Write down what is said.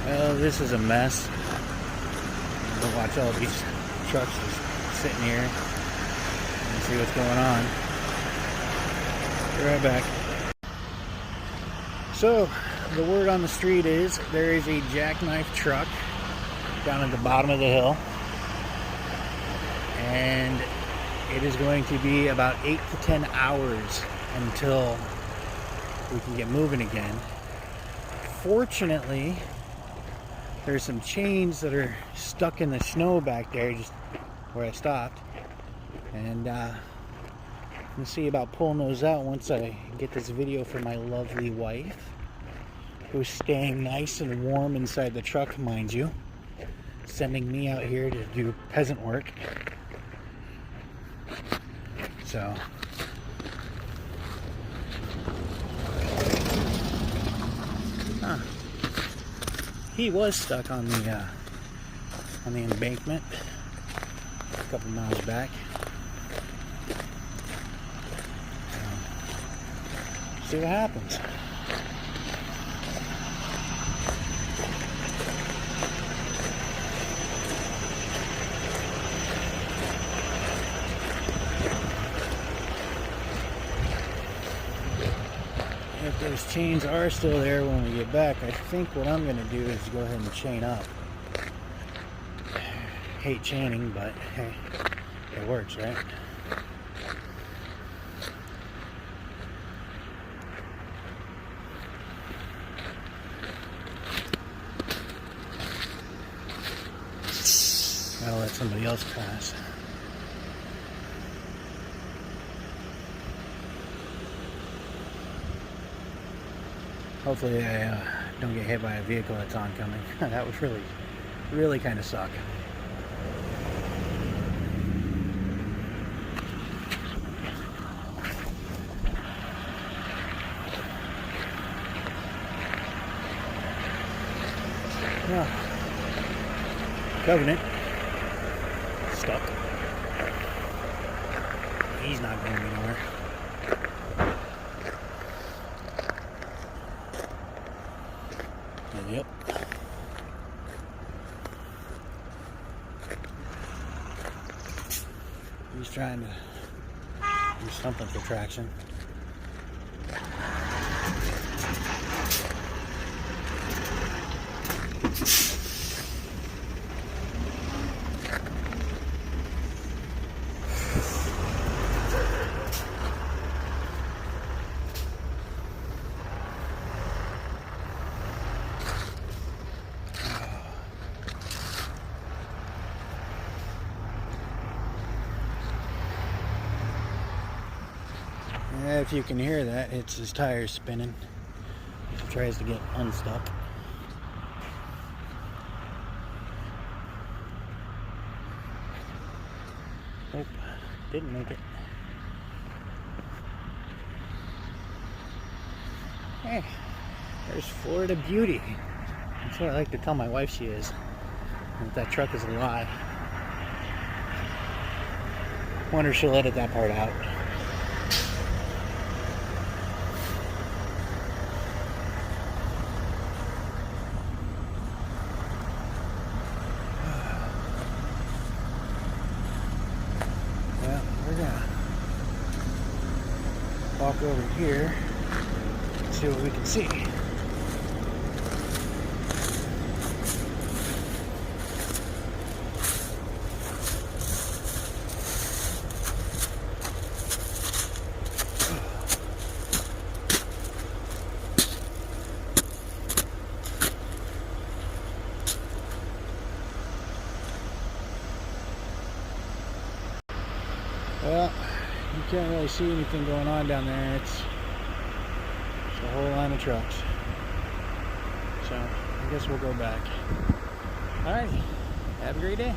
Well, this is a mess. We'll watch all these trucks just sitting here and see what's going on. Be right back. So, the word on the street is there is a jackknife truck down at the bottom of the hill, and it is going to be about 8 to 10 hours until we can get moving again. Fortunately, there's some chains that are stuck in the snow back there, just where I stopped, and we'll see about pulling those out once I get this video for my lovely wife, who's staying nice and warm inside the truck, mind you, sending me out here to do peasant work. So he was stuck on the embankment a couple miles back. See what happens. If those chains are still there when we get back, I think what I'm going to do is go ahead and chain up. Hate chaining, but hey, it works, right? Gotta let somebody else pass. Hopefully I don't get hit by a vehicle that's oncoming. That would really kind of suck. Well, Covenant stuck. He's not going anywhere. Yep. He's trying to do something for traction. If you can hear that, it's his tires spinning. He tries to get unstuck. Nope, didn't make it. Hey, there's Florida Beauty. That's what I like to tell my wife she is. And that truck is a lie. Wonder if she'll edit that part out. Walk over here and see what we can see. Well, you can't really see anything going on down there. It's a whole line of trucks. So I guess we'll go back. Alright, have a great day.